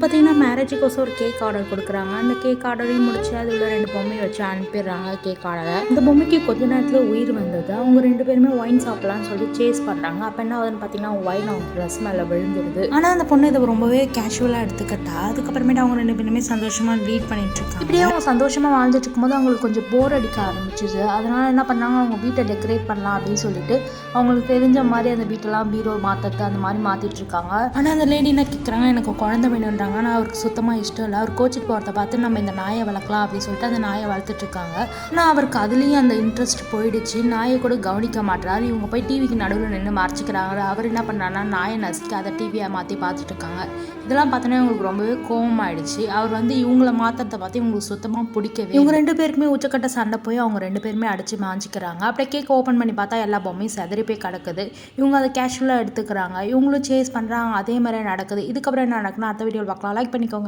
பார்த்தீங்கன்னா மேரேஜுக்கோசம் ஒரு cake order கொடுக்குறாங்க. அந்த கேக் ஆர்டரையும் முடிச்சு அதில் 2 பொம்மையை வச்சு அனுப்பிடுறாங்க கேக் ஆர்டரை. இந்த பொம்மைக்கு கொஞ்ச நேரத்தில் உயிர் வந்தது. அவங்க 2 பேருமே ஒயின் சாப்பிடலாம்னு சொல்லி சேஸ் பண்ணுறாங்க. அப்போ என்ன ஆகுதுன்னு பார்த்தீங்கன்னா ஒயின் அவங்க ட்ரெஸ் மேலே விழுந்துடுது. ஆனால் அந்த பொண்ணு இதை ரொம்பவே கேஷுவலாக எடுத்துக்கிட்டா. அதுக்கப்புறமேட்டு அவங்க 2 பேருமே சந்தோஷமாக லீட் பண்ணிட்டு இருக்காங்க. இப்படியே அவங்க சந்தோஷமாக வாழ்ந்துட்டு இருக்கும்போது அவங்களுக்கு கொஞ்சம் போர் அடிக்க ஆரம்பிச்சிச்சு. அதனால என்ன பண்ணாங்க, அவங்க வீட்டை டெக்கரேட் பண்ணலாம் அப்படின்னு சொல்லிட்டு அவங்களுக்கு தெரிஞ்ச மாதிரி அந்த வீட்டெல்லாம் பீரோ மாற்றுறது அந்த மாதிரி மாற்றிட்டு இருக்காங்க. ஆனால் அந்த லேடி என்ன கேட்குறாங்க, எனக்கு குழந்தை வேணுன்றாங்க. ஆனால் அவருக்கு சுத்தமாக இஷ்டம் இல்லை. அவர் கோச்சிட்டு போகிறத பார்த்து நம்ம இந்த நாயை வளர்க்கலாம் அப்படின்னு சொல்லிட்டு அந்த நாயை வளர்த்துட்டு இருக்காங்க. ஆனால் அவருக்கு அதுலேயும் அந்த இன்ட்ரெஸ்ட் போயிடுச்சு. நாயை கூட கவனிக்க மாட்டாரு. இவங்க போய் டிவிக்கு நடுவில் நின்று மறைச்சிக்கிறாங்க. அவர் என்ன பண்ணுறாருன்னா நாயை நசுக்கி அதை டிவியை மாற்றி பார்த்துட்டு இருக்காங்க. இதெல்லாம் பார்த்தோன்னா இவங்களுக்கு ரொம்பவே கோவமாயிடுச்சு. அவர் இவங்கள மாற்றத்தை பார்த்து இவங்களுக்கு சுத்தமாக பிடிக்கவே. இவங்க 2 பேருக்குமே உச்சக்கட்ட சண்டை போய் அவங்க 2 பேருமே அடிச்சு மாஞ்சிக்கிறாங்க. அப்படியே கேக் ஓப்பன் பண்ணி பார்த்தா எல்லா பொம்மையும் செதறி போய் கிடக்குது. இவங்க அதை கேஷுவலாக எடுத்துக்கிறாங்க. இவங்களும் சேஸ் பண்ணுறாங்க. அதே மாதிரி நடக்குது. இதுக்கப்புறம் என்ன நடக்குன்னா அடுத்த வீடியோவில் பார்க்கலாம். லைக் பண்ணிக்கோங்க.